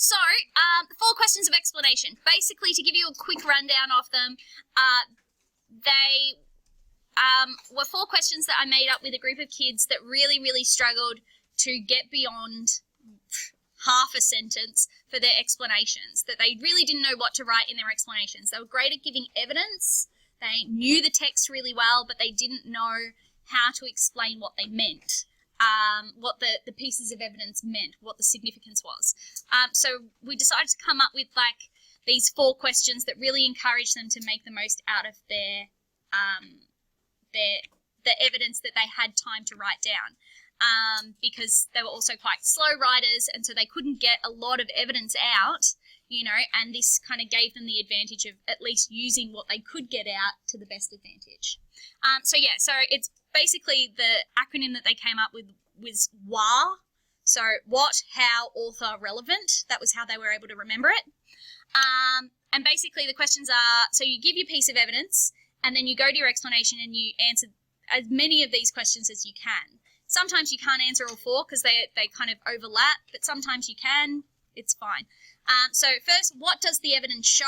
So, the 4 questions of explanation. Basically, to give you a quick rundown of them, they were 4 questions that I made up with a group of kids that really, really struggled to get beyond half a sentence for their explanations, that they really didn't know what to write in their explanations. They were great at giving evidence. They knew the text really well, but they didn't know how to explain what they meant, what the pieces of evidence meant, what the significance was. So we decided to come up with like these 4 questions that really encourage them to make the most out of the evidence that they had time to write down. Because they were also quite slow writers, and so they couldn't get a lot of evidence out, you know, and this kind of gave them the advantage of at least using what they could get out to the best advantage. So it's basically the acronym that they came up with was WHA. So what, how, author, relevant. That was how they were able to remember it. And basically the questions are, so you give your piece of evidence, and then you go to your explanation and you answer as many of these questions as you can. Sometimes you can't answer all 4 because they kind of overlap, but sometimes you can. It's fine. So first, what does the evidence show?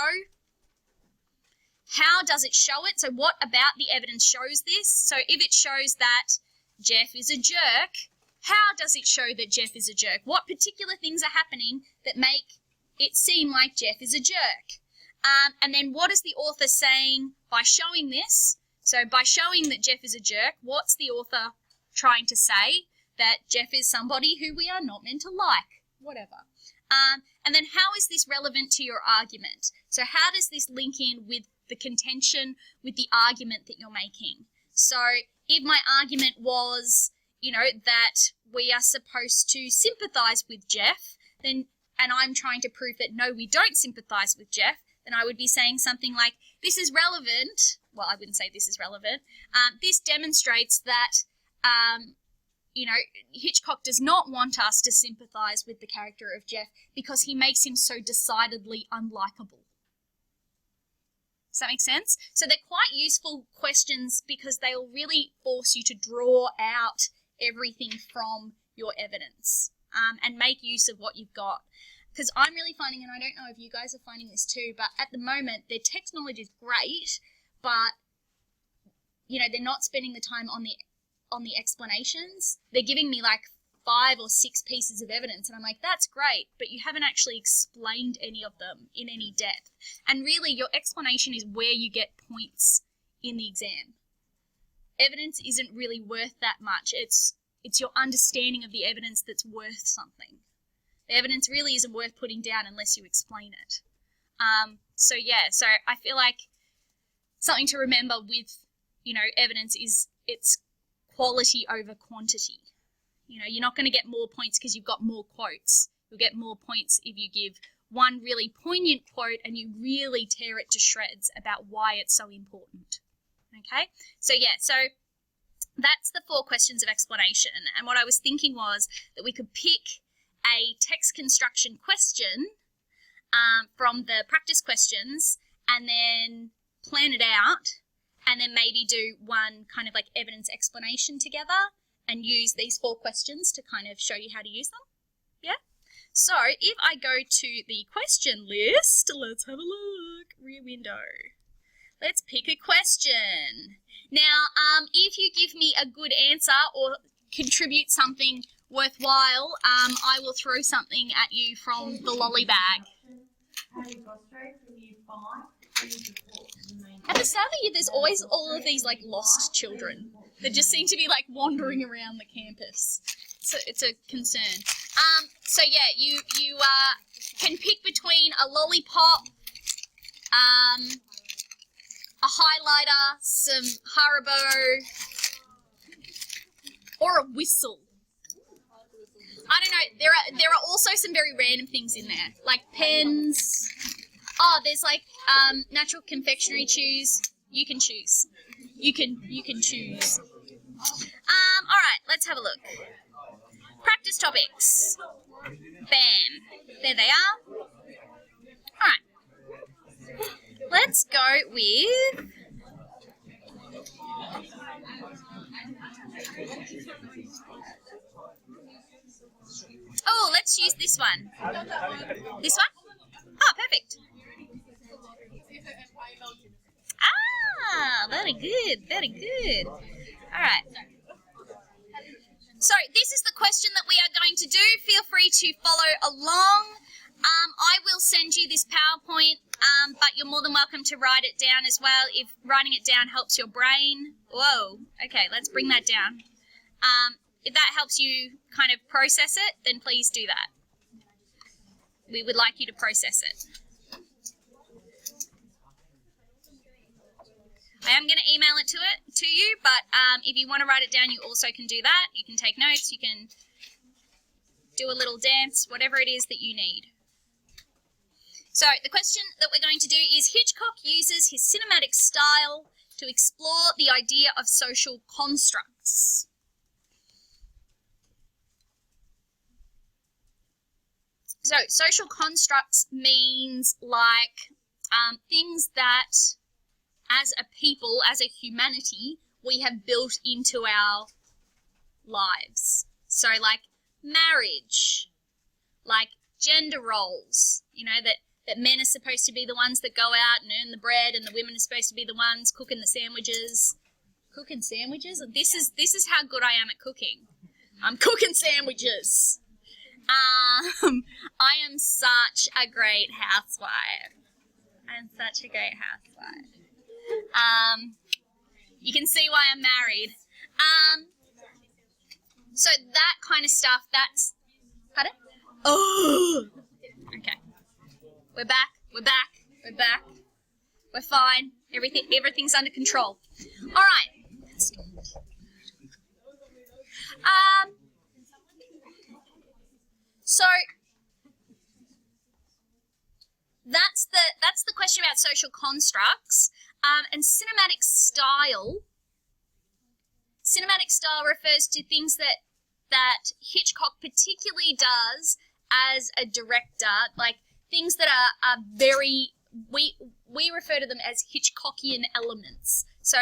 How does it show it? So what about the evidence shows this? So if it shows that Jeff is a jerk, how does it show that Jeff is a jerk? What particular things are happening that make it seem like Jeff is a jerk? And then what is the author saying by showing this? So by showing that Jeff is a jerk, what's the author trying to say? That Jeff is somebody who we are not meant to like, whatever. And then how is this relevant to your argument? So how does this link in with the contention, with the argument that you're making? So if my argument was, you know, that we are supposed to sympathise with Jeff, then, and I'm trying to prove that no, we don't sympathise with Jeff, then I would be saying something like, this is relevant. Well, I wouldn't say this is relevant. This demonstrates that you know, Hitchcock does not want us to sympathise with the character of Jeff because he makes him so decidedly unlikable. Does that make sense? So they're quite useful questions because they'll really force you to draw out everything from your evidence and make use of what you've got. Because I'm really finding, and I don't know if you guys are finding this too, but at the moment their text knowledge is great, but you know, they're not spending the time on the explanations. They're giving me like 5 or 6 pieces of evidence, and I'm like, that's great, but you haven't actually explained any of them in any depth. And really, your explanation is where you get points in the exam. Evidence isn't really worth that much. It's your understanding of the evidence that's worth something. The evidence really isn't worth putting down unless you explain it. So I feel like something to remember with, you know, evidence is it's quality over quantity. You know, you're not going to get more points because you've got more quotes. You'll get more points if you give one really poignant quote and you really tear it to shreds about why it's so important. Okay? So that's the 4 questions of explanation. And what I was thinking was that we could pick a text construction question from the practice questions and then plan it out, and then maybe do one kind of like evidence explanation together and use these 4 questions to kind of show you how to use them. Yeah? So if I go to the question list, let's have a look. Rear window. Let's pick a question. Now, if you give me a good answer or contribute something worthwhile, I will throw something at you from the lolly bag. At the start of the year, there's always all of these like lost children that just seem to be like wandering around the campus. So it's a concern. You can pick between a lollipop, a highlighter, some Haribo, or a whistle. I don't know. There are also some very random things in there, like pens. Oh, there's like natural confectionery chews. You can choose. You can choose. All right, let's have a look. Practice topics. Bam. There they are. All right. Let's go with Oh, let's use this one. This one? Oh, perfect. Ah, very good, very good. All right. So this is the question that we are going to do. Feel free to follow along. I will send you this PowerPoint, but you're more than welcome to write it down as well if writing it down helps your brain. Whoa, okay, let's bring that down. If that helps you kind of process it, then please do that. We would like you to process it. I am going to email it to you, but if you want to write it down, you also can do that. You can take notes, you can do a little dance, whatever it is that you need. So the question that we're going to do is Hitchcock uses his cinematic style to explore the idea of social constructs. So social constructs means like things that as a people, as a humanity, we have built into our lives. So like marriage, like gender roles, you know, that men are supposed to be the ones that go out and earn the bread and the women are supposed to be the ones cooking the sandwiches. Cooking sandwiches? This is how good I am at cooking. I'm cooking sandwiches. I am such a great housewife. I'm such a great housewife. You can see why I'm married. So that kind of stuff, that's... Pardon? Oh! Okay. We're back. We're fine. Everything's under control. All right. So that's the question about social constructs. And cinematic style refers to things that Hitchcock particularly does as a director, like things that are very, we refer to them as Hitchcockian elements. So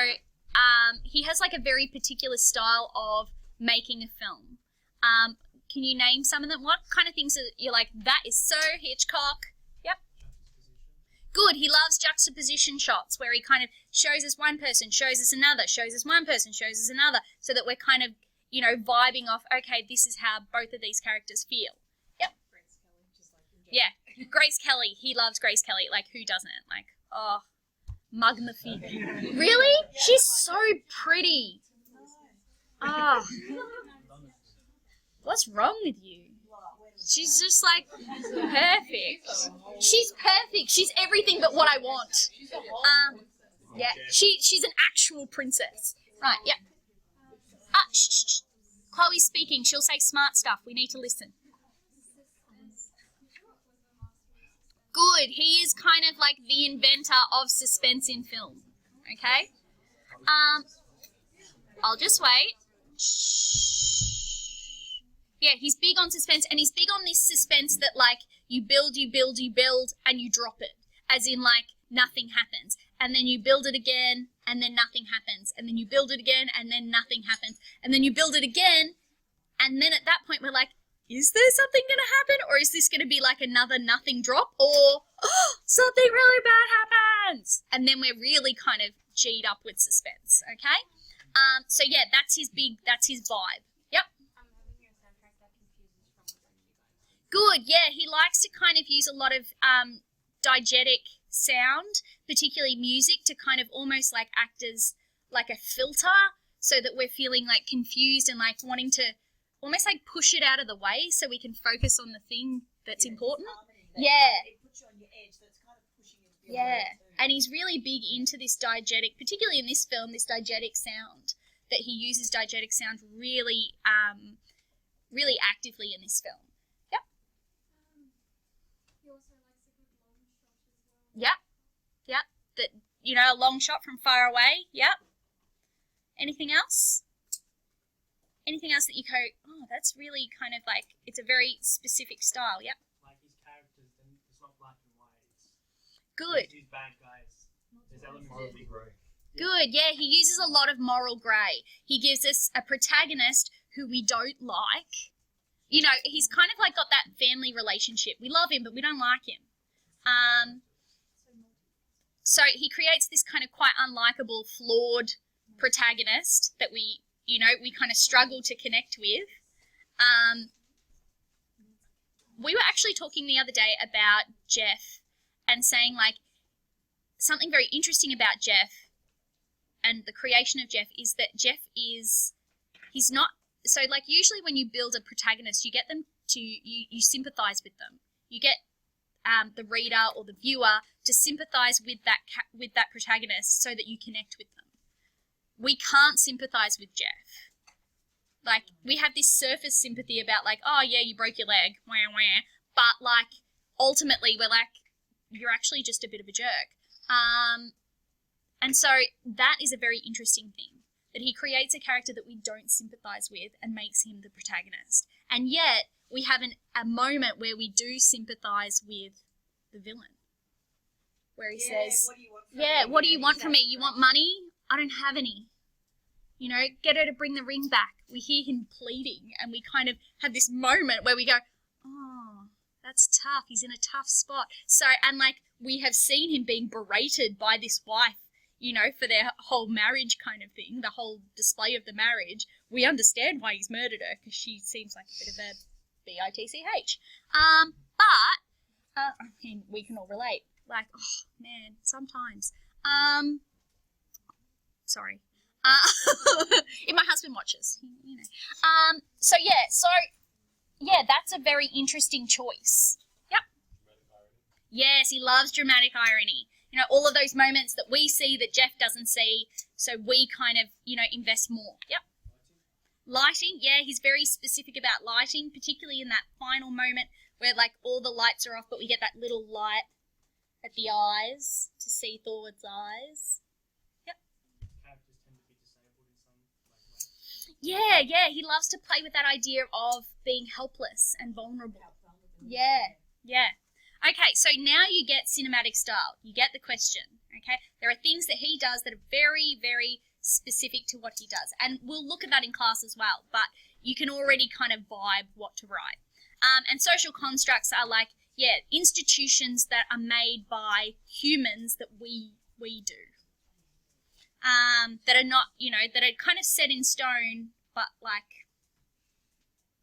he has like a very particular style of making a film. Can you name some of them? What kind of things are you're like, that is so Hitchcock? Yep. Good. He loves juxtaposition shots where he kind of shows us one person, shows us another, shows us one person, shows us another, so that we're kind of, you know, vibing off, okay, this is how both of these characters feel. Yep. Grace Kelly, just like yeah. Grace Kelly. He loves Grace Kelly. Like, who doesn't? Like, oh, magnifique. Really? She's so pretty. Oh. What's wrong with you? She's just like perfect. She's perfect. She's everything but what I want. Yeah, she's an actual princess. Right, yeah. Shh. Chloe's speaking. She'll say smart stuff. We need to listen. Good. He is kind of like the inventor of suspense in film. Okay? I'll just wait. Shh. Yeah, he's big on suspense, and he's big on this suspense that, like, you build, and you drop it. As in, like, nothing happens. And then you build it again, and then nothing happens. And then you build it again, and then nothing happens. And then you build it again, and then at that point we're like, is there something going to happen? Or is this going to be like another nothing drop? Or, oh, something really bad happens! And then we're really kind of G'd up with suspense, okay? So yeah, that's his vibe. Yep. Good, yeah, he likes to kind of use a lot of diegetic sound, particularly music, to kind of almost like act as like a filter so that we're feeling like confused and like wanting to almost like push it out of the way so we can focus on the thing that's important. Yeah. It puts you on your edge, that's kind of pushing you to be aware too. And he's really big into this diegetic, particularly in this film, this diegetic sound, that he uses diegetic sound really, really actively in this film. He also likes a good long shot as well. Yep. That, you know, a long shot from far away. Yep. Anything else? Anything else that you go, oh, that's really kind of like, it's a very specific style. Yep. Like his characters, and it's not black and white. It's Good. these bad guys. There's elements of big grey. Good. Yeah, he uses a lot of moral grey. He gives us a protagonist who we don't like. you know, he's kind of like got that family relationship. We love him, but we don't like him. So he creates this kind of quite unlikable, flawed protagonist that we kind of struggle to connect with. We were actually talking the other day about Jeff and saying, like, something very interesting about Jeff and the creation of Jeff is that he's not, so like usually when you build a protagonist, you get them to, you sympathize with them. You get the reader or the viewer to sympathize with that protagonist so that you connect with them. We can't sympathize with Jeff. Like, we have this surface sympathy about, like, oh yeah, you broke your leg, wah wah, but like ultimately we're like, you're actually just a bit of a jerk. And so that is a very interesting thing, that he creates a character that we don't sympathize with and makes him the protagonist. And yet we have a moment where we do sympathize with the villain, where he says, what do you want from me? You want money? I don't have any. You know, get her to bring the ring back. We hear him pleading and we kind of have this moment where we go, oh, that's tough. He's in a tough spot. So, and like, we have seen him being berated by this wife, you know, for their whole marriage kind of thing, the whole display of the marriage. We understand why he's murdered her, because she seems like a bit of a bitch. But I mean, we can all relate. Like, oh man, sometimes. Sorry. If my husband watches, you know. So yeah, that's a very interesting choice. Yep. Yes, he loves dramatic irony. You know, all of those moments that we see that Jeff doesn't see, so we kind of, you know, invest more. Yep. Lighting, yeah, he's very specific about lighting, particularly in that final moment where, like, all the lights are off, but we get that little light at the eyes to see Thorwood's eyes. Yep. Characters tend to be disabled in some way. Yeah, he loves to play with that idea of being helpless and vulnerable. Yeah. Okay, so now you get cinematic style. You get the question, okay? There are things that he does that are very, very specific to what he does. And we'll look at that in class as well, but you can already kind of vibe what to write. And social constructs are like, yeah, institutions that are made by humans that we do. That are not, you know, that are kind of set in stone, but like,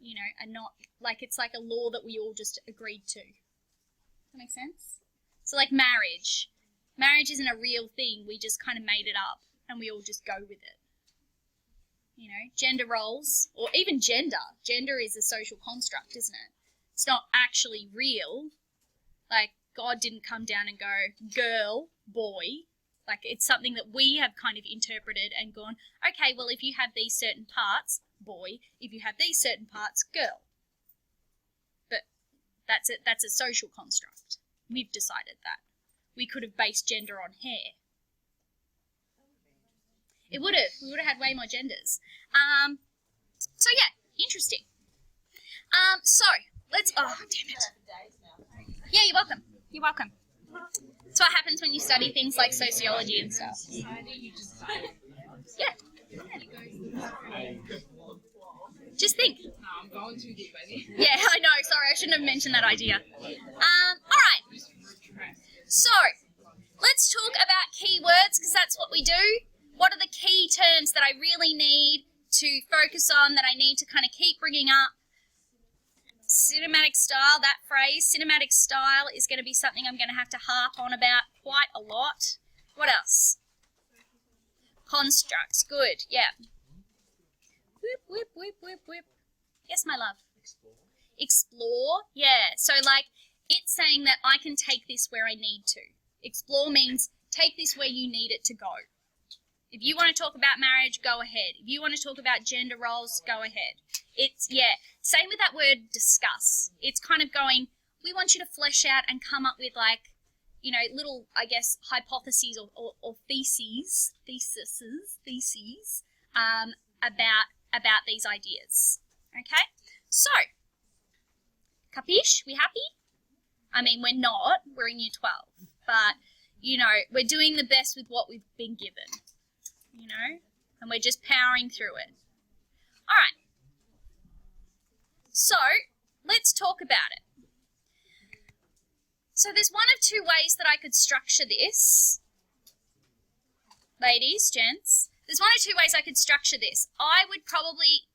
you know, are not, like, it's like a law that we all just agreed to. That make sense? So like marriage. Marriage isn't a real thing. We just kind of made it up and we all just go with it. You know, gender roles, or even gender. Gender is a social construct, isn't it? It's not actually real. Like, God didn't come down and go, girl, boy. Like, it's something that we have kind of interpreted and gone, okay, well, if you have these certain parts, boy. If you have these certain parts, girl. But that's it. That's a social construct. We've decided that. We could have based gender on hair. It would have. We would have had way more genders. So yeah, interesting. So let's. Oh, damn it. Yeah, you're welcome. You're welcome. That's what happens when you study things like sociology and stuff. Yeah. Just think. I'm going too deep, baby. Yeah, I know. Sorry, I shouldn't have mentioned that idea. All right. So let's talk about keywords, because that's what we do. What are the key terms that I really need to focus on, that I need to kind of keep bringing up? Cinematic style, that phrase, cinematic style, is going to be something I'm going to have to harp on about quite a lot. What else? Constructs, good, yeah. Whip, whip, whip, whip, whip. Yes, my love. Explore, yeah. So, like, it's saying that I can take this where I need to. Explore means take this where you need it to go. If you want to talk about marriage, go ahead. If you want to talk about gender roles, go ahead. It's, yeah, same with that word discuss. It's kind of going, we want you to flesh out and come up with, like, you know, little, I guess, hypotheses or theses about these ideas. Okay? So, capiche? We happy? I mean, we're not. We're in year 12. But, you know, we're doing the best with what we've been given. You know? And we're just powering through it. All right. So, let's talk about it. So there's one of two ways that I could structure this. Ladies, gents, there's one of two ways I could structure this. I would probably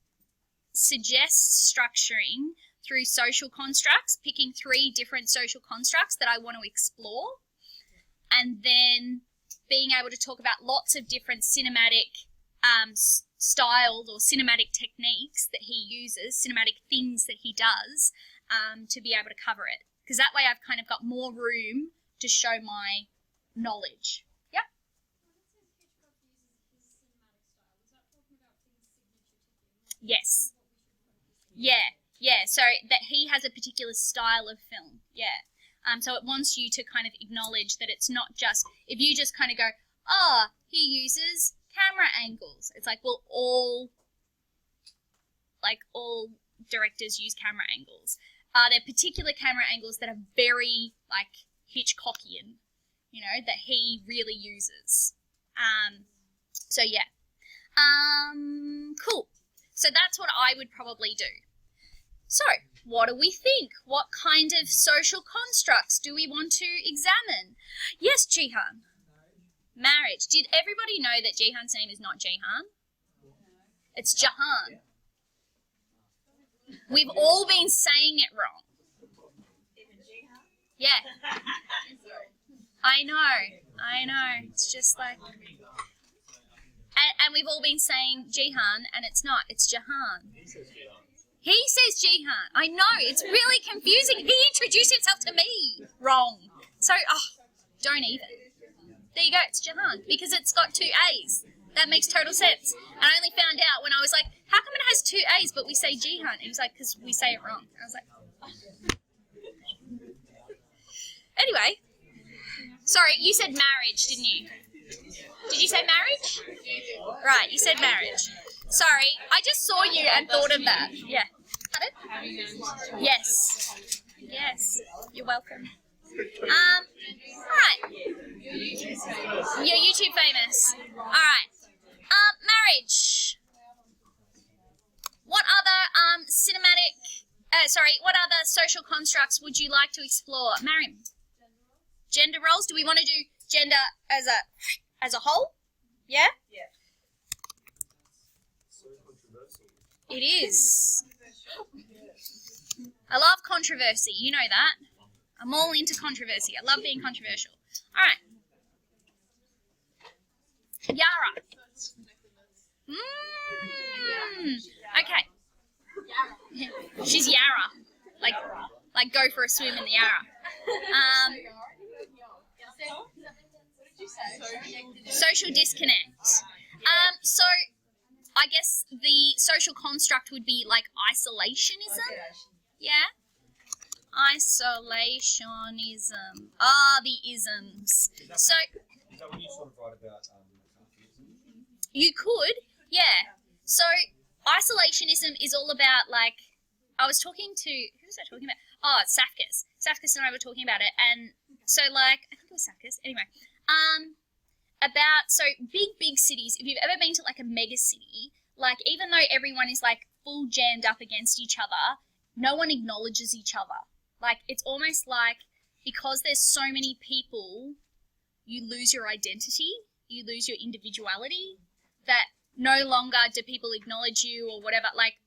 suggest structuring through social constructs, picking 3 different social constructs that I want to explore, and then being able to talk about lots of different cinematic styles or cinematic techniques that he uses, cinematic things that he does, to be able to cover it. Because that way I've kind of got more room to show my knowledge. Yep. Yes. Yeah. So that he has a particular style of film. Yeah. So it wants you to kind of acknowledge that it's not just, if you just kind of go, oh, he uses camera angles. It's like, well, all directors use camera angles. There are particular camera angles that are very, like, Hitchcockian, you know, that he really uses. So, yeah. Cool. So that's what I would probably do. So, what do we think? What kind of social constructs do we want to examine? Yes, Jihan. Marriage. Did everybody know that Jihan's name is not Jihan? It's Jahan. We've all been saying it wrong. Yeah. I know. It's just like... And we've all been saying Jihan, and it's not. It's Jahan. He says Jihan. I know. It's really confusing. He introduced himself to me wrong. So, don't even. There you go. It's Jahan. Because it's got 2 A's. That makes total sense. And I only found out when I was like, how come it has 2 A's but we say Jihan? He was like, because we say it wrong. I was like, oh. Anyway. Sorry, you said marriage, didn't you? Did you say marriage? Right, you said marriage. Sorry, I just saw you and thought of that. Yeah. Pardon? Yes. Yes. You're welcome. Alright. You're YouTube famous. Alright. Marriage. What other what other social constructs would you like to explore? Mariam. Gender roles? Do we want to do gender as a whole? Yeah? Yeah. So controversial. It is. I love controversy. You know that. I'm all into controversy. I love being controversial. All right. Yara. Okay. She's Yara. Like go for a swim in the Yara. Social disconnect. So I guess the social construct would be like isolationism. Yeah. Isolationism. The isms. So Is that when you sort of write about you could, yeah. So isolationism is all about, like, I was talking to, who was I talking about? Oh, it's Safkas. Safkas and I were talking about it, and so, like, I think it was Safkas. Anyway, about, so big cities, if you've ever been to, like, a mega city, like, even though everyone is, like, full jammed up against each other, no one acknowledges each other. Like, it's almost like, because there's so many people, you lose your identity, you lose your individuality, that no longer do people acknowledge you or whatever. Like,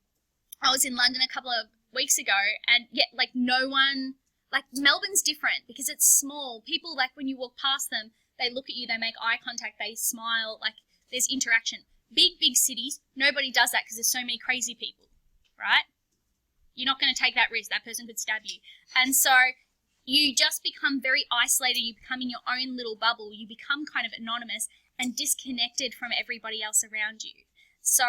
I was in London a couple of weeks ago, and yet, like, no one, like, Melbourne's different because it's small. People, like, when you walk past them, they look at you, they make eye contact, they smile, like, there's interaction. Big cities, nobody does that because there's so many crazy people, right? You're not going to take that risk. That person could stab you. And so you just become very isolated. You become in your own little bubble. You become kind of anonymous and disconnected from everybody else around you. So,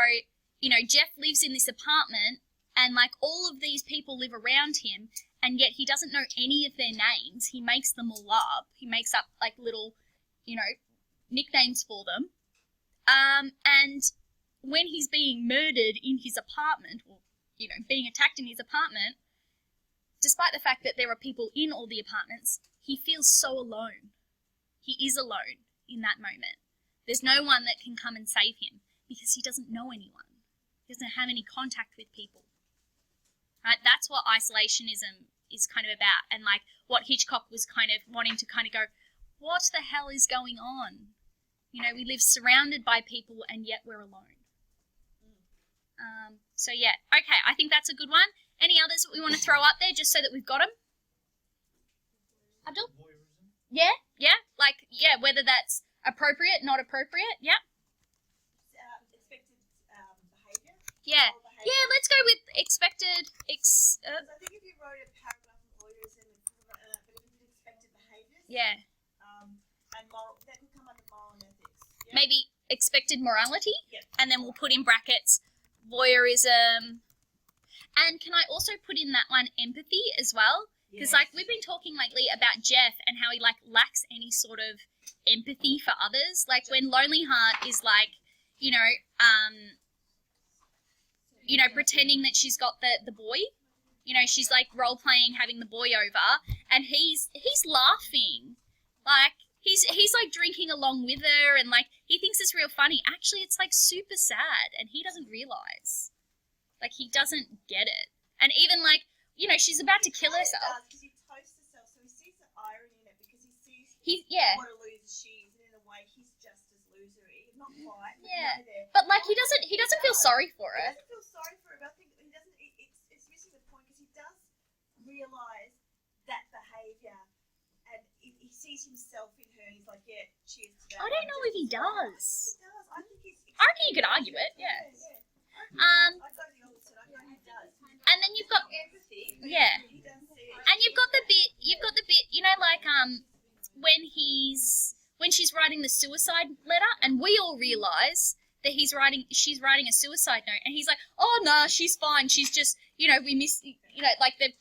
you know, Jeff lives in this apartment and, like, all of these people live around him, and yet he doesn't know any of their names. He makes them all up. He makes up, like, little, you know, nicknames for them. And when he's being murdered in his apartment, or, you know, being attacked in his apartment, despite the fact that there are people in all the apartments, he feels so alone. He is alone in that moment. There's no one that can come and save him because he doesn't know anyone. He doesn't have any contact with people. Right? That's what isolationism is kind of about, and like what Hitchcock was kind of wanting to kind of go, what the hell is going on? You know, we live surrounded by people and yet we're alone. So yeah, okay, I think that's a good one. Any others that we want to throw up there just so that we've got them? Abdul? Voyeurism. Yeah, like, yeah, whether that's appropriate, not appropriate, yeah. Expected behaviour. Yeah, Or behaviour. yeah, let's go with expected, Because I think if you wrote a paragraph on voyeurism, but if you did expected behaviours, yeah, and moral, that could come under moral and ethics. Yeah? maybe expected morality, Yep. and then we'll put in brackets voyeurism. And can I also put in that one empathy as well? Because like we've been talking lately about Jeff and how he like lacks any sort of empathy for others. Like when Lonely Heart is like, pretending that she's got the boy. You know, she's like role playing having the boy over, and he's laughing, like he's like drinking along with her, and like he thinks it's real funny. Actually, it's like super sad, and he doesn't realize. Like he doesn't get it, and even like she's about to kill herself. Because he toasts herself, so he sees the irony in it because he sees Yeah. what a loser she is, and in a way he's just as losery, not quite. Yeah. There. But like he doesn't feel sorry for He her. doesn't feel sorry for her, but I think he doesn't. It's missing the point because he does realise that behaviour, and he sees himself in her, and he's like, yeah, she is. I don't know if he does. He does. I think he's. I reckon you could argue it. Yeah. I go the opposite. I go he does. And then you've got Empathy. Yeah. He does see it. And you've got the bit, like when she's writing the suicide letter, and we all realise that she's writing a suicide note, and he's like, oh no, she's fine, she's just,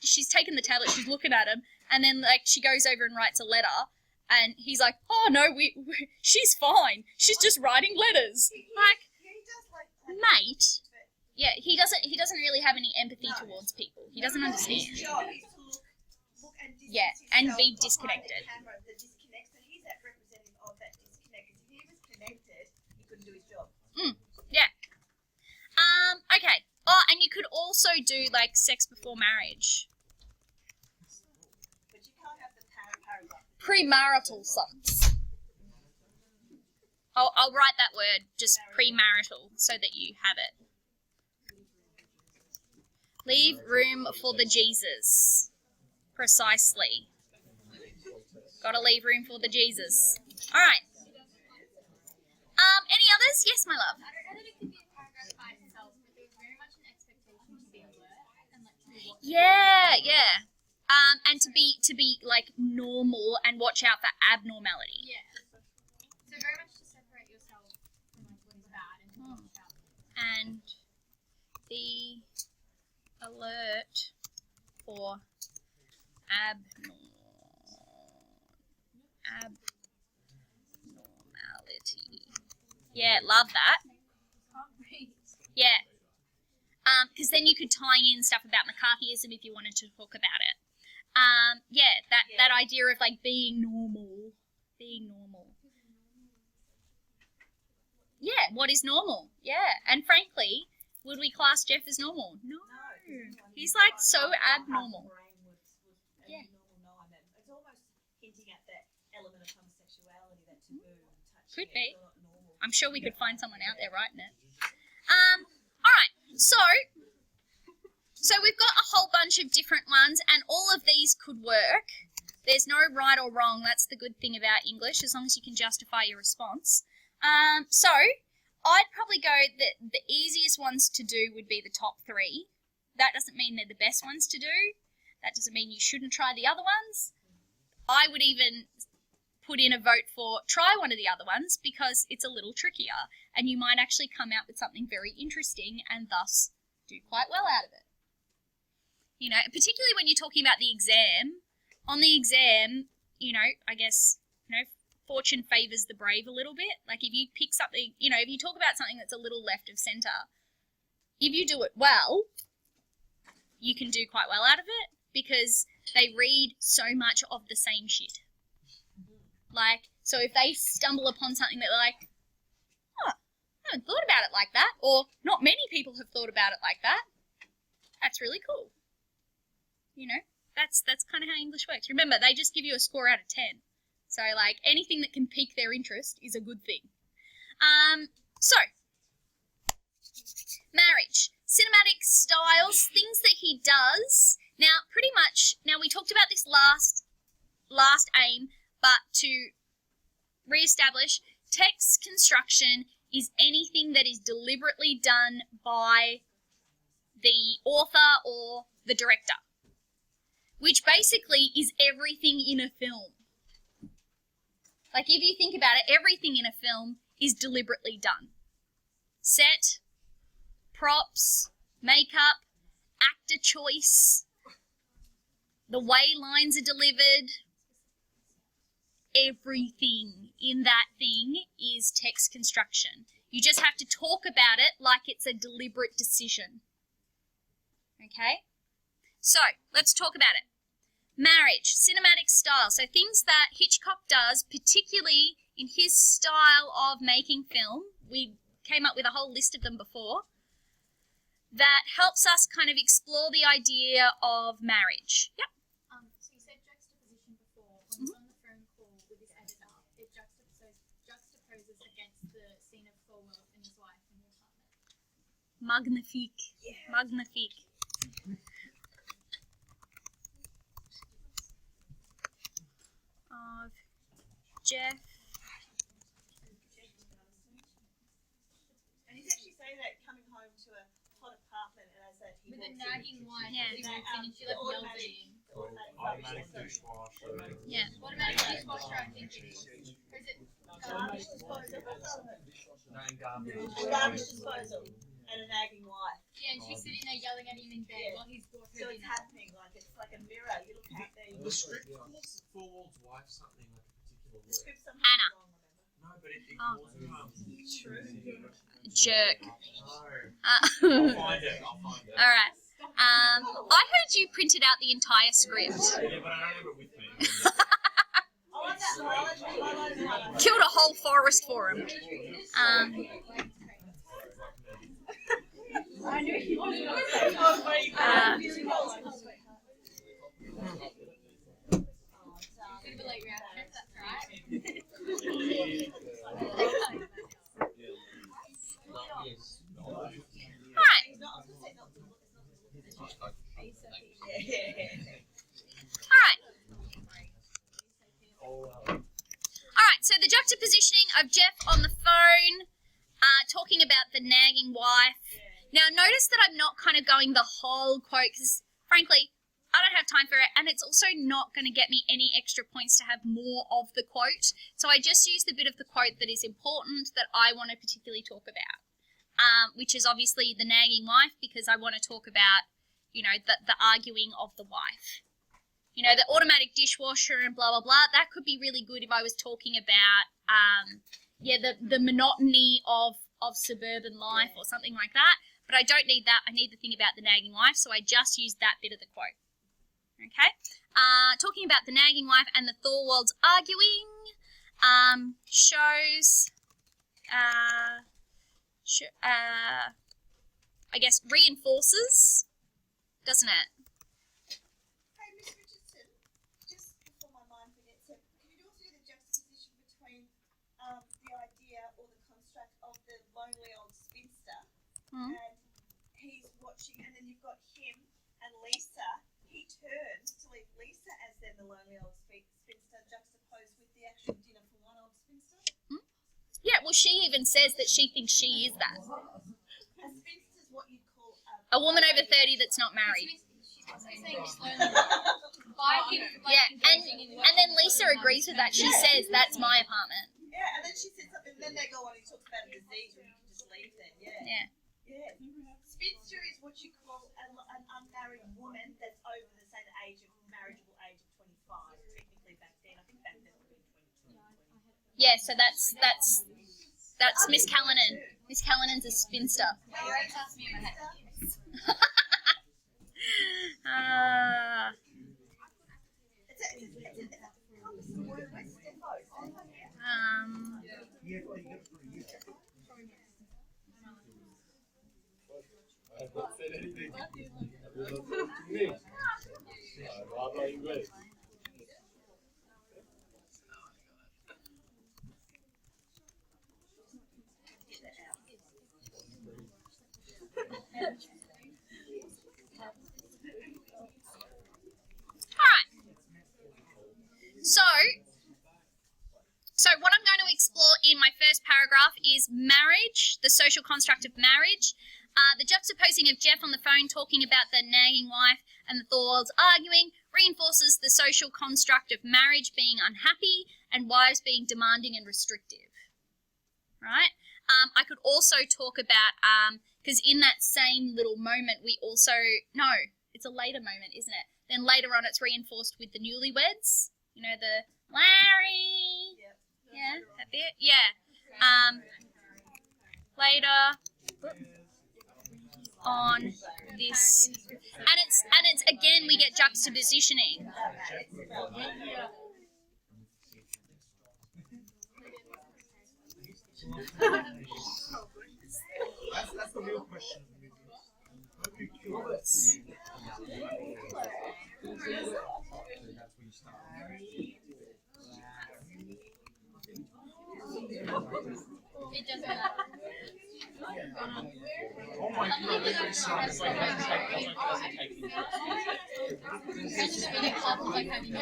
she's taken the tablet, she's looking at him, and then like she goes over and writes a letter, and he's like, oh no, she's fine, she's just writing letters. Like, Yeah, he does like mate. Yeah, he doesn't really have any empathy No. towards people. He doesn't understand. His job is to look and distance Yeah, and himself be behind disconnected. The camera that disconnects, and he's that representative of that disconnect. If he was connected, he couldn't do his job. Yeah. Okay. Oh, and you could also do like sex before marriage. But you can't have the paragraph. Premarital sex. I'll write that word, just premarital, so that you have it. Leave room for the Jesus. Precisely. Gotta leave room for the Jesus. Alright. Any others? Yes, my love. I don't know if it could be a paragraph by itself, but there's very much an expectation to be alert and like to be watching. Yeah. And to be like normal and watch out for abnormality. Yeah. So very much to separate yourself from like what is bad and to watch out. And be alert for abnormality. Yeah, love that. Can't breathe. Yeah. Because then you could tie in stuff about McCarthyism if you wanted to talk about it. That idea of like being normal. Yeah, what is normal? Yeah, and frankly, would we class Jeff as normal? No. He's like so abnormal. Yeah. It's almost hinting at that element of homosexuality, that taboo touching. Could be. It's not normal. I'm sure we could find someone out there writing it. Alright, so we've got a whole bunch of different ones, and all of these could work. There's no right or wrong. That's the good thing about English, as long as you can justify your response. So I'd probably go that the easiest ones to do would be the top 3. That doesn't mean they're the best ones to do. That doesn't mean you shouldn't try the other ones. I would even put in a vote for try one of the other ones because it's a little trickier and you might actually come out with something very interesting and thus do quite well out of it. You know, particularly when you're talking about the exam. On the exam, I guess, fortune favours the brave a little bit. Like if you pick something, if you talk about something that's a little left of centre, if you do it well, you can do quite well out of it because they read so much of the same shit. Like, so if they stumble upon something that they're like, oh, I haven't thought about it like that, or not many people have thought about it like that, that's really cool. You know, that's kind of how English works. Remember, they just give you a score out of 10. So, like, anything that can pique their interest is a good thing. So, marriage. Cinematic styles, things that he does. Now, pretty much, we talked about this last aim, but to re-establish, text construction is anything that is deliberately done by the author or the director, which basically is everything in a film. Like, if you think about it, everything in a film is deliberately done. Set, props, makeup, actor choice, the way lines are delivered, everything in that thing is text construction. You just have to talk about it like it's a deliberate decision. Okay? So, let's talk about it. Marriage, cinematic style. So things that Hitchcock does, particularly in his style of making film, we came up with a whole list of them before, that helps us kind of explore the idea of marriage. Yep. So you said juxtaposition before. When he's on the phone call with his editor, it juxtaposes against the scene of Thorwald and his wife in the apartment. Magnifique. Yeah. Magnifique. Of Jeff. And he's actually saying that coming home to a hot apartment and as that he With a walks in, nagging wife, Yeah. he walks in and she like yells at him. Automatic dishwasher. Yeah. Automatic dishwasher, I think it is. Or is it garbage disposal, No garbage. a garbage disposal, and a nagging wife. Yeah, and she's sitting there yelling at him in bed while he's bought So her it's dinner. happening, like it's like a mirror. You look out there. The script calls Thorwald's wife something like a particular The word. script somehow Anna. wrong, remember? No, but it Oh. calls her. True. Jerk. No. I'll Find it. I'll find it. All right. I heard you printed out the entire script. Yeah, but I don't have it with me. I like that. I like Killed a whole forest for him. I knew you wanted to Bit of a late reaction, that's right. Alright. Alright, so the juxtapositioning of Jeff on the phone, talking about the nagging wife. Now, notice that I'm not kind of going the whole quote because, frankly, I don't have time for it, and it's also not going to get me any extra points to have more of the quote. So I just used the bit of the quote that is important that I want to particularly talk about, which is obviously the nagging wife, because I want to talk about, you know, the arguing of the wife. You know, the automatic dishwasher and blah, blah, blah. That could be really good if I was talking about, the monotony of suburban life or something like that. But I don't need that. I need the thing about the nagging wife, so I just used that bit of the quote. Okay? Talking about the nagging wife and the Thorwalds arguing shows, I guess, reinforces, doesn't it? Hey, Miss Richardson, just before my mind forgets it, can you also do the juxtaposition between the idea or the construct of the lonely old spinster Mm. and he's watching, and then you've got him and Lisa. He turns to leave Lisa as then the lonely old spinster juxtaposed with the actual dinner for one old spinster. Yeah, well, she even says that she thinks she is that. A spinster's what you'd call A woman over 30 that's not married. She's also saying slowly. By him, like, Yeah, engaging in and then Lisa agrees with that. She says, that's my apartment. Yeah, and then she said something, and then they go on and he talks about a disease where you can just leave then, Yeah. Yeah. Spinster is what you call an unmarried woman that's over the say the marriageable age of 25. Technically back then, I think back then it would have been 22. Yeah, so that's Miss Callanan. Miss Callanan's a spinster. I've not said anything. paragraph is marriage, the social construct of marriage. The juxtaposing of Jeff on the phone talking about the nagging wife and the Thorwalds arguing reinforces the social construct of marriage being unhappy and wives being demanding and restrictive. Right? I could also talk about, because in that same little moment we also, no, it's a later moment, isn't it? Then later on it's reinforced with the newlyweds. You know, the Larry. Yeah, that bit. Yeah. Later on this, and it's again we get juxtapositioning. That's the real question of the movie. It doesn't matter. Oh my god, It's really hard like having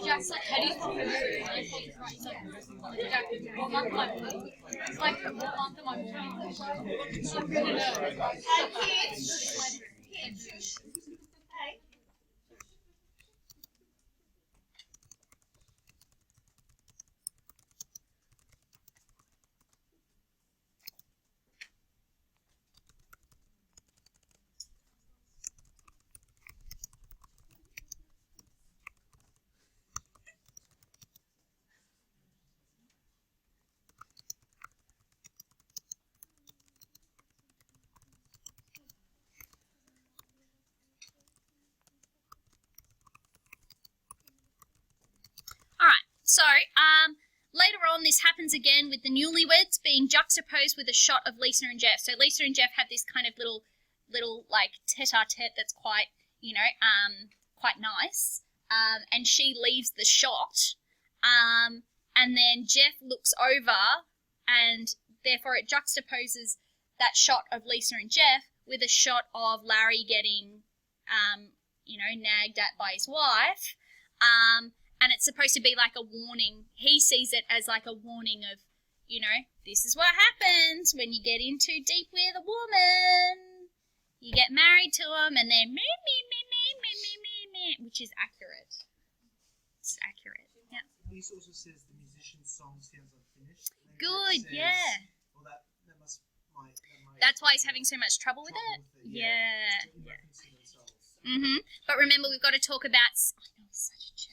Jack's like, how do you feel? It's like a month of my morning. I'm really nervous. So, later on, this happens again with the newlyweds being juxtaposed with a shot of Lisa and Jeff. So Lisa and Jeff have this kind of little like tete-a-tete that's quite, quite nice. And she leaves the shot. And then Jeff looks over, and therefore it juxtaposes that shot of Lisa and Jeff with a shot of Larry getting, nagged at by his wife. And it's supposed to be like a warning. He sees it as like a warning of, this is what happens when you get in too deep with a woman. You get married to him and then which is accurate. It's accurate, yeah. Lisa also says the musician's song sounds unfinished. Good, yeah. Well, that must might That's why he's having so much trouble with it? Yeah. But remember, we've got to talk about... I know, he's such a jerk.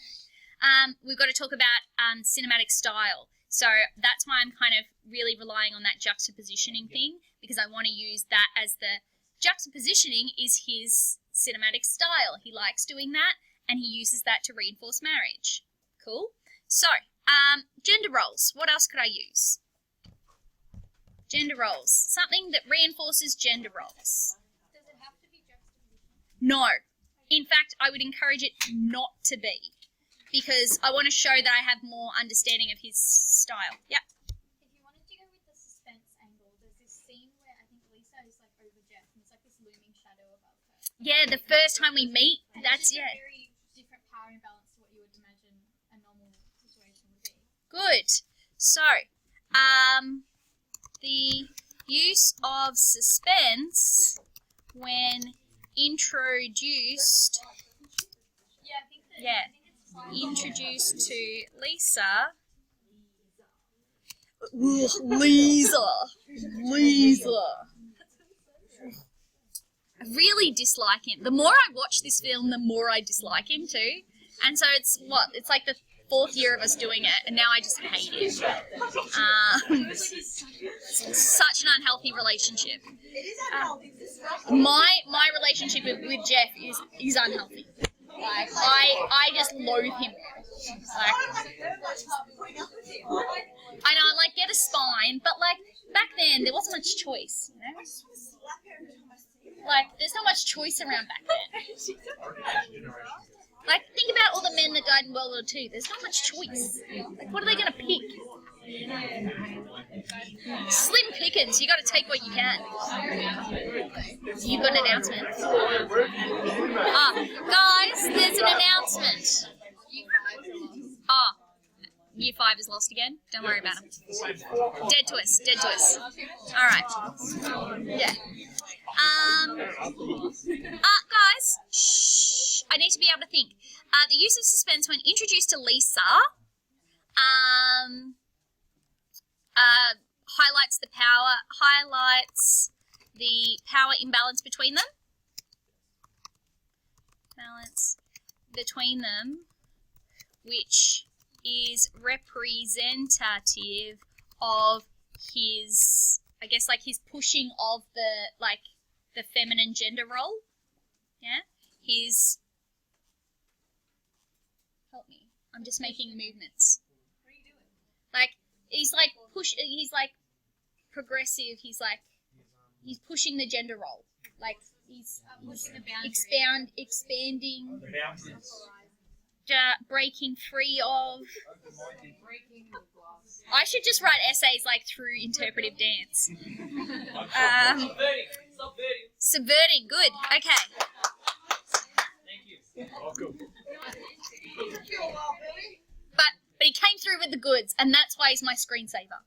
We've got to talk about cinematic style. So that's why I'm kind of really relying on that juxtapositioning thing, because I want to use that as the juxtapositioning is his cinematic style. He likes doing that, and he uses that to reinforce marriage. Cool. So, gender roles. What else could I use? Gender roles. Something that reinforces gender roles. Does it have to be juxtaposition? No. In fact, I would encourage it not to be, because I want to show that I have more understanding of his style. Yep. If you wanted to go with the suspense angle, there's this scene where I think Lisa is like over Jeff, and it's like this looming shadow above her. Yeah, the first time we meet, And that's, it's just yeah. a very different power imbalance to what you would imagine a normal situation would be. Good. So, the use of suspense when introduced, Yeah, I think that. Yeah. I think it's fine. introduced to Lisa. Lisa. I really dislike him. The more I watch this film, the more I dislike him too. And so it's like the 4th year of us doing it, and now I just hate him. Such an unhealthy relationship. It is unhealthy. My relationship with Jeff is unhealthy. Like I just loathe him. Like, I know, like, get a spine, but like back then there wasn't much choice. Like, there's not much choice around back then. Like, think about all the men that died in World War II. There's not much choice. Like, what are they going to pick? Slim pickings. You got to take what you can. You've got an announcement. Guys, there's an announcement. Oh, year 5 is lost again. Don't worry about him. Dead to us. Dead to us. All right. Yeah. Guys, shh. I need to be able to think. The use of suspense when introduced to Lisa, highlights the power imbalance between them. Balance between them, which is representative of his, I guess, like his pushing of the feminine gender role. Yeah, his. Help me. I'm just making movements. What are you doing? Like he's like He's like progressive. He's pushing the gender role. Like he's Pushing the boundary. expanding, The boundaries. breaking free of. Breaking the glass. I should just write essays like through interpretive dance. Subverting. Good. Okay. Thank you. Welcome. But he came through with the goods, and that's why he's my screensaver.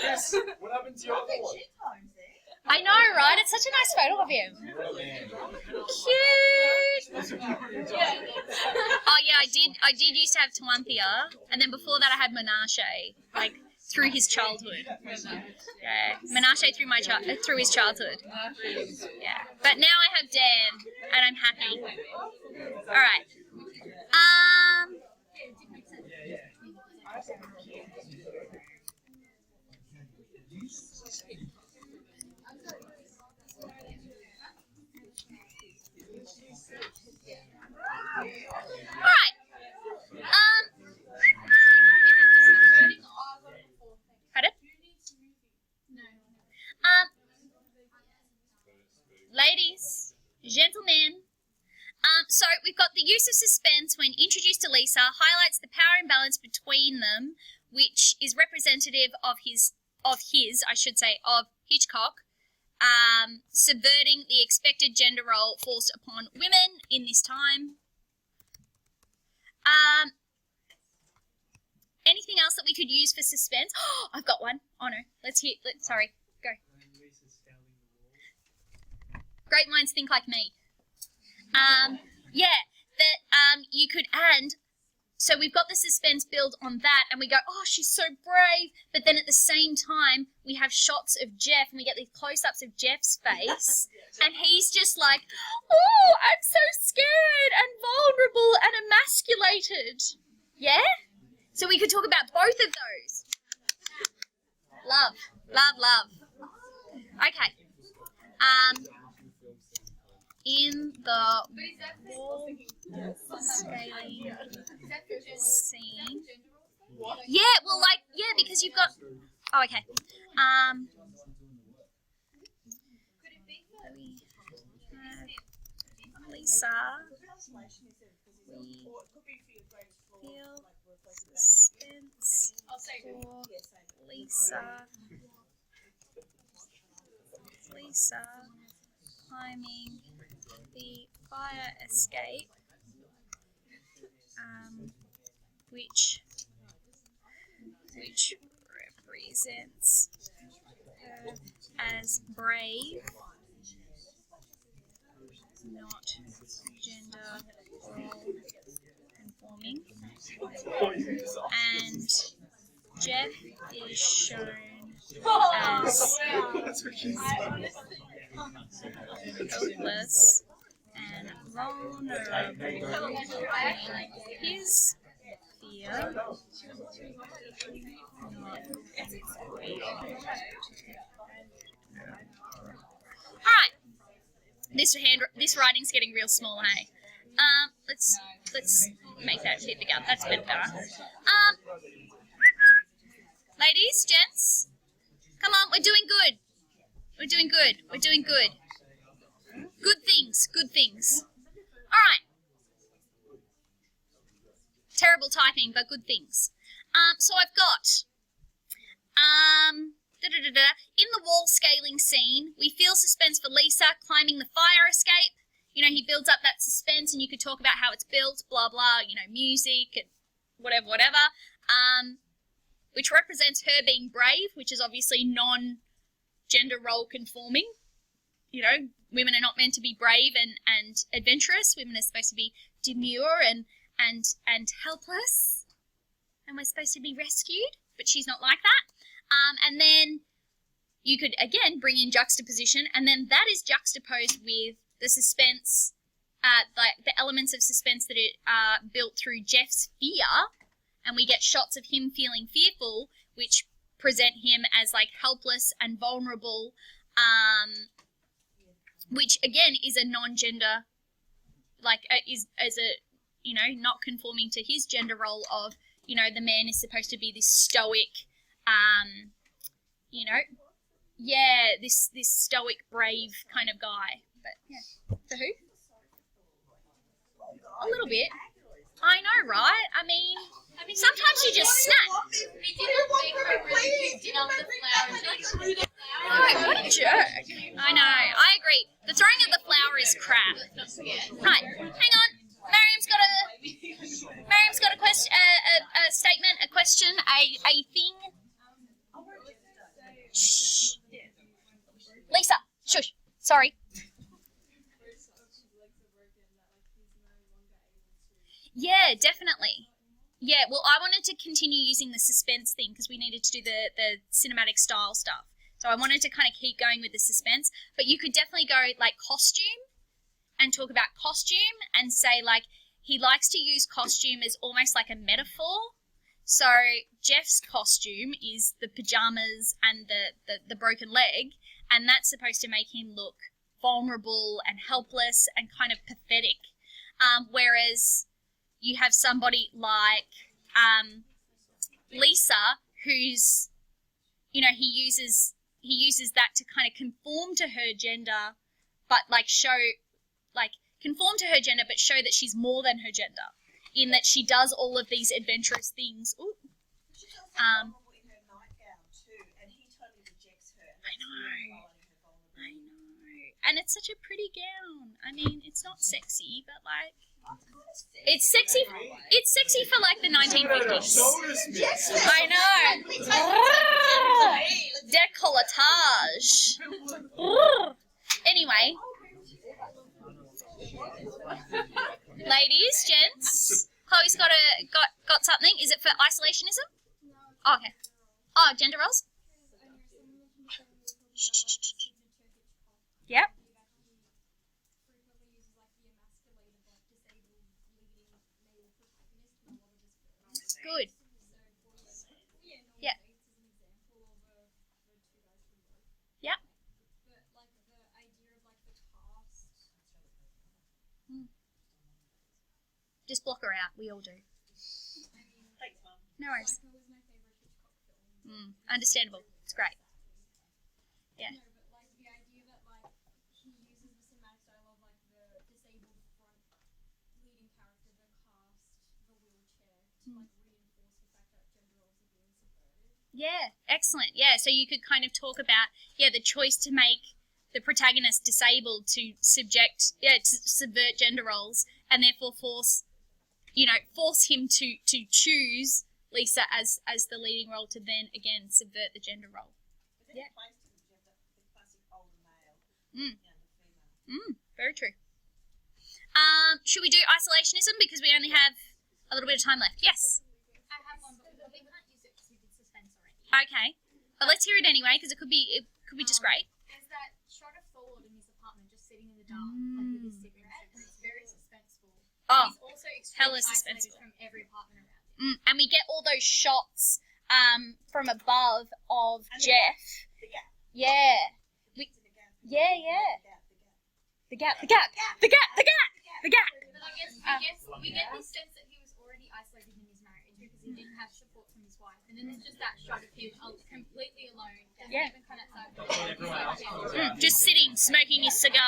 Yes. What happened to your other one? I know, right? It's such a nice photo of him. Cute. Oh yeah, I did used to have Tawanthia, and then before that I had Menashe, like through his childhood. Yeah, Menashe through his childhood. Yeah, but now I have Dan, and I'm happy. All right. Alright. Pardon? Ladies, gentlemen, so we've got the use of suspense when introduced to Lisa highlights the power imbalance between them, which is representative of Hitchcock, subverting the expected gender role forced upon women in this time. Anything else that we could use for suspense? Oh, I've got one. Oh no, sorry, go. Lisa's scouting the walls. Great minds think like me. You could add, so we've got the suspense build on that, and we go, oh, she's so brave, but then at the same time, we have shots of Jeff, and we get these close-ups of Jeff's face, and he's just like, oh, I'm so scared and vulnerable and emasculated. Yeah? So we could talk about both of those. Love, love, love. Okay. In the wall scaling scene. Yeah, well, because you've got. Oh, okay. We have Lisa. We feel suspense for Lisa climbing the fire escape, which represents her as brave, not gender role conforming, and Jeff is shown as helpless and vulnerable in his fear. Alright. This writing's getting real small, hey? Let's make that a bit bigger. That's a bit better. Ladies, gents, come on, we're doing good. We're doing good. We're doing good. Good things. Good things. All right. Terrible typing, but good things. So I've got In the wall scaling scene, we feel suspense for Lisa climbing the fire escape. You know, he builds up that suspense, and you could talk about how it's built, blah, blah, you know, music and whatever. Which represents her being brave, which is obviously non-gender role conforming. You know, women are not meant to be brave and adventurous. Women are supposed to be demure and helpless. And we're supposed to be rescued, but she's not like that. And then you could, again, bring in juxtaposition, and then that is juxtaposed with the suspense, the elements of suspense that are built through Jeff's fear, and we get shots of him feeling fearful, which present him as, like, helpless and vulnerable, which, again, is a non-gender, like, is as a, you know, not conforming to his gender role of, you know, the man is supposed to be this stoic, you know, yeah, this stoic, brave kind of guy. But, yeah. For who? A little bit. I know, right? I mean, sometimes you just snap. He didn't make her really cute dinner with the flowers. Like, threw the Oh, flowers. what a jerk. I know, I agree. The throwing of the flower is crap. Right, hang on. Miriam's got a question, a statement, a question, a thing. Shh. Lisa, shush. Sorry. Yeah, definitely. Yeah, well, I wanted to continue using the suspense thing because we needed to do the cinematic style stuff. So I wanted to kind of keep going with the suspense. But you could definitely go, like, costume and talk about costume and say, like, he likes to use costume as almost like a metaphor. So Jeff's costume is the pajamas and the broken leg, and that's supposed to make him look vulnerable and helpless and kind of pathetic. Whereas you have somebody like Lisa, who's, you know, he uses that to kind of conform to her gender, but like conform to her gender, but show that she's more than her gender, in that she does all of these adventurous things. Ooh. She's also vulnerable in her nightgown too, and he totally rejects her. I know. And it's such a pretty gown. I mean, it's not sexy, but like, it's sexy. It's sexy for like the 1950s. I know. Décolletage. Anyway, ladies, gents, Chloe's got something. Is it for isolationism? Oh, okay. Oh, gender roles. Yep. Good. Yeah. Yeah. Just block her out. We all do. Thanks, Mum. No worries. Understandable. It's great. Yeah. No, but like the idea that like he uses the cinematic style of like the disabled front leading character, the cast, the wheelchair to like reinforce the fact that gender roles are being subverted. Yeah, excellent. Yeah, so you could kind of talk about, the choice to make the protagonist disabled to subvert gender roles, and therefore force him to choose Lisa as the leading role, to then again subvert the gender role. But then Yeah. it plays to the classic older male, the female. Very true. Should we do isolationism because we only have a little bit of time left? Yes. I have one, but we can't use it because we did suspense already. Okay. But let's hear it anyway because it could be just great. There's that shot of Thor in his apartment just sitting in the dark, like with his cigarette. It's very suspenseful. Oh, He's also hella extremely isolated suspenseful. from every apartment around him. And we get all those shots from above of And the Jeff. The gap. Yeah. The gap. Yeah, yeah. The gap. The gap. But I guess we get this sense that he was already isolated in his marriage because he didn't have support from his wife. And then there's just that shot of him completely alone. Yeah. Even kind of just sitting, smoking his cigar.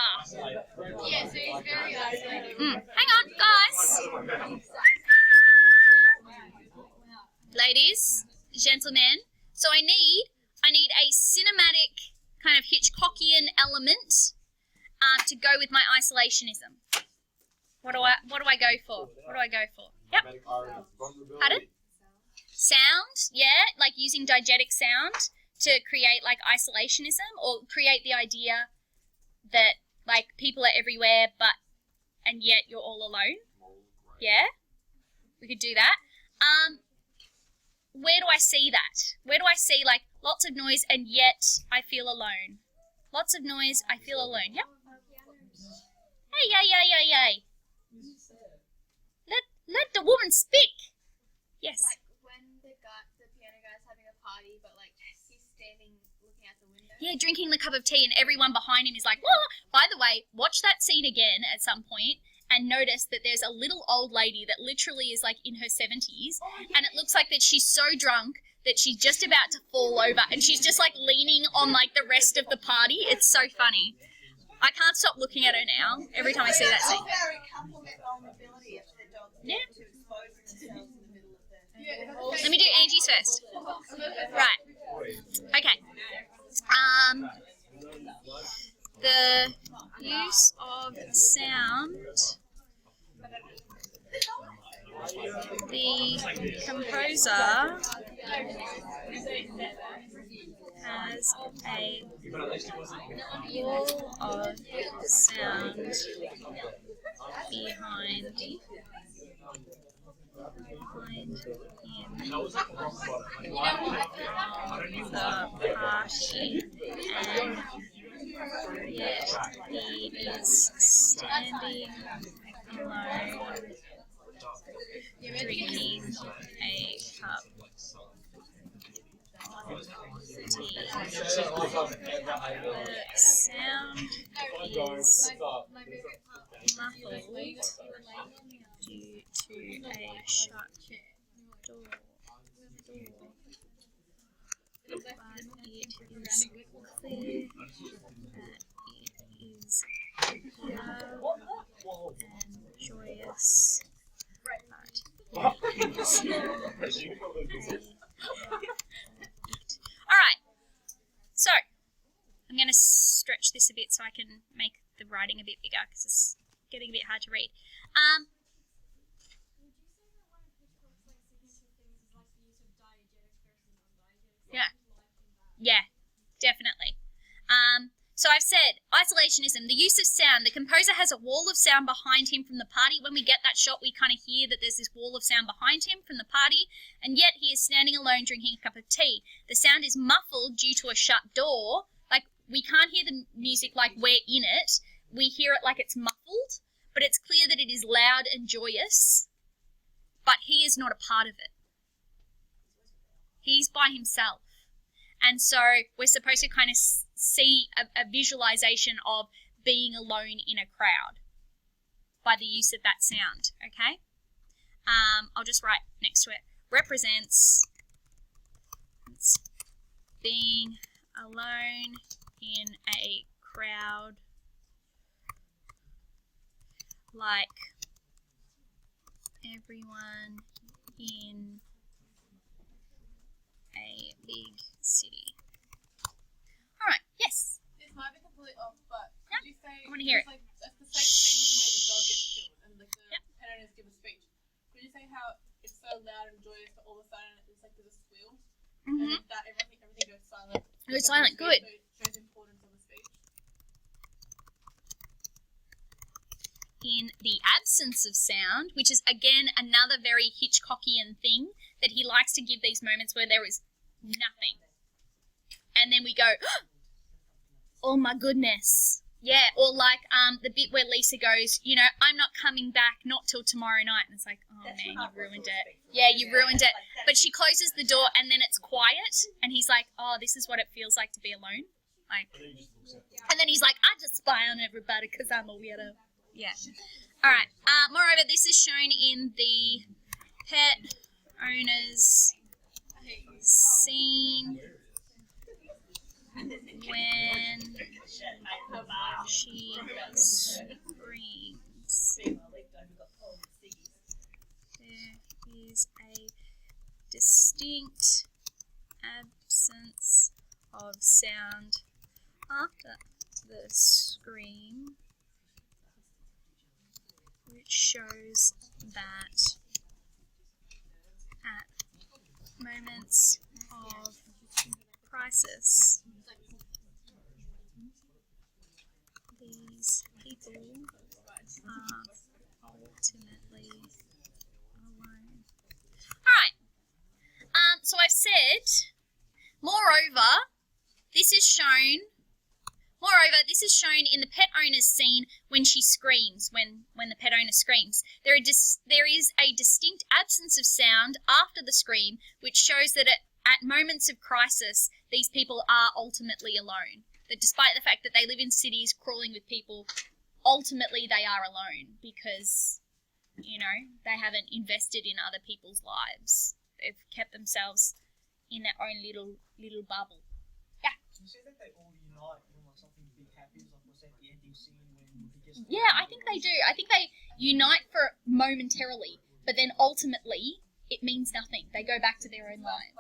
yeah, so he's very isolated. Hang on, guys. Ladies, gentlemen. So I need I need a cinematic kind of Hitchcockian element to go with my isolationism. What do I go for? What do I go for? Yep. Pardon? Sound, yeah, like using diegetic sound to create like isolationism, or create the idea that like people are everywhere and yet you're all alone. Yeah, we could do that. Where do I see that? Where do I see like lots of noise and yet I feel alone? Lots of noise, I feel alone. Yep. Hey, yay. Let the woman speak. Yes. Like when the piano guy's having a party, but like he's standing looking out the window. Yeah, drinking the cup of tea and everyone behind him is like, whoa. By the way, watch that scene again at some point and notice that there's a little old lady that literally is like in her 70s and it looks like that she's so drunk that she's just about to fall over and she's just like leaning on like the rest of the party. It's so funny. I can't stop looking at her now every time I see that scene. Very compliment vulnerability if the dog's Yeah. to expose themselves in the middle of the... Let me do Angie's first. Right. Okay. The use of sound. The composer has a wall of sound behind him from the party, and yet he is standing alone drinking a cup of tea. The sound is muffled due to a shut door. But it is clear that it is loud and joyous. Alright, so I'm going to stretch this a bit so I can make the writing a bit bigger because it's getting a bit hard to read. Yeah, definitely. So I've said, isolationism, the use of sound. The composer has a wall of sound behind him from the party. When we get that shot, we kind of hear that there's this wall of sound behind him from the party, and yet he is standing alone drinking a cup of tea. The sound is muffled due to a shut door. Like, we can't hear the music like we're in it. We hear it like it's muffled, but it's clear that it is loud and joyous, but he is not a part of it. He's by himself. And so we're supposed to kind of see a visualization of being alone in a crowd by the use of that sound, okay? I'll just write next to it. Represents being alone in a crowd, like everyone in a big city. Alright, yes. This might be completely off, but Yeah, could you say I wanna hear it. Like, that's the same thing where the dog gets killed and like the pet owners give a speech. Could you say how it's so loud and joyous, but all of a sudden it's like there's a squeal and that everything goes silent. Goes silent, good. So it shows the importance of the speech. In the absence of sound, which is again another very Hitchcockian thing, that he likes to give these moments where there is nothing. And then we go, oh my goodness. Yeah, or like the bit where Lisa goes, you know, I'm not coming back, not till tomorrow night. And it's like, oh man, you've ruined it. Yeah, you ruined it. But she closes the door and then it's quiet. And he's like, oh, this is what it feels like to be alone. Like, and then he's like, I just spy on everybody because I'm a weirdo. Yeah. All right. Moreover, this is shown in the pet owner's scene when she screams. There is a distinct absence of sound after the scream, which shows that at moments of crisis, these people are ultimately alone. Alright, so I've said, moreover, this is shown in the pet owner's scene when she screams, when the pet owner screams. There is a distinct absence of sound after the scream, which shows that at moments of crisis, these people are ultimately alone. That despite the fact that they live in cities crawling with people, ultimately they are alone because, you know, they haven't invested in other people's lives. They've kept themselves in their own little bubble. You say that they all unite when like something big happens, like was that the ending scene when he gets Yeah, I think they do. I think they unite for momentarily, but then ultimately it means nothing. They go back to their own lives.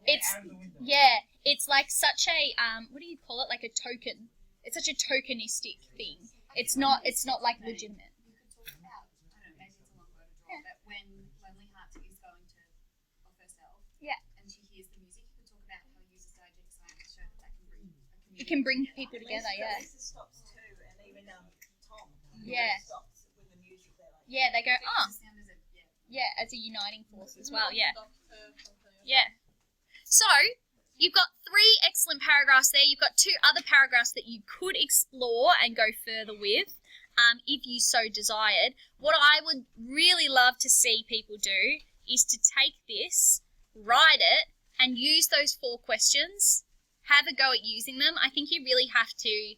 It's like such a what do you call it? Like a token. It's such a tokenistic thing. It's not like legitimate. You could talk about, I don't know, maybe it's a long road to draw, but when Lonely Heart is going to off herself, and she hears the music, you could talk about how it uses diegetic science to show that can bring a community. It can bring people together, yeah. Lisa stops too, and even Tom. Yeah. Stops with the music. They're like, Yeah, they go, oh, Sound as a, yeah, as a uniting force as well, yeah. Yeah. Yeah. So, you've got 3 excellent paragraphs there. You've got 2 other paragraphs that you could explore and go further with, if you so desired. What I would really love to see people do is to take this, write it, and use those 4 questions. Have a go at using them. I think you really have to,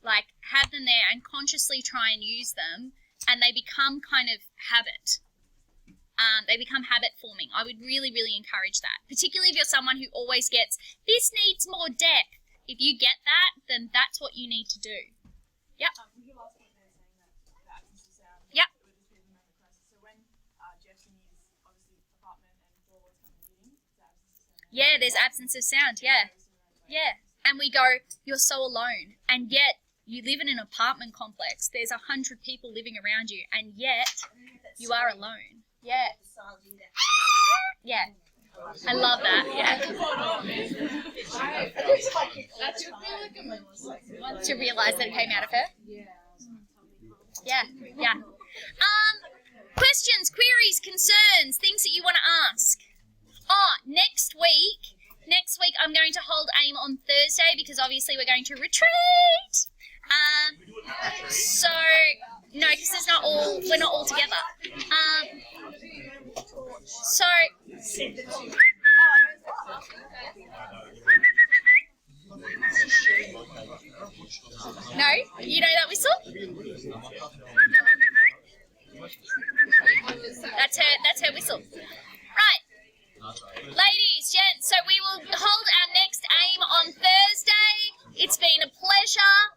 like, have them there and consciously try and use them, and they become kind of habit. They become habit forming. I would really, really encourage that. Particularly if you're someone who always gets, this needs more depth. If you get that, then that's what you need to do. Yep. With your last point there saying that the absence of sound, Yep. it would just be the moment of crisis. So when Jeff's in his obviously apartment and George's coming and getting, is there absence of sound? Yeah, there's absence of sound, yeah. Yeah. And we go, you're so alone. And yet, you live in an apartment complex. There's 100 people living around you. And yet, you are alone. Yeah. Yeah. I love that, yeah. To realise that it came out of her. Yeah, yeah. Questions, queries, concerns, things that you want to ask. Next week I'm going to hold AIM on Thursday because obviously we're going to retreat. So no, because we're not all together. So no, you know that whistle? That's her whistle. Right. Ladies, gents, so we will hold our next AIM on Thursday. It's been a pleasure.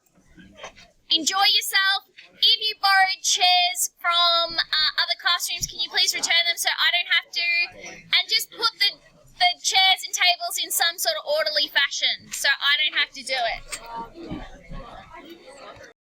Enjoy yourself. If you borrowed chairs from other classrooms, can you please return them so I don't have to? And just put the chairs and tables in some sort of orderly fashion so I don't have to do it.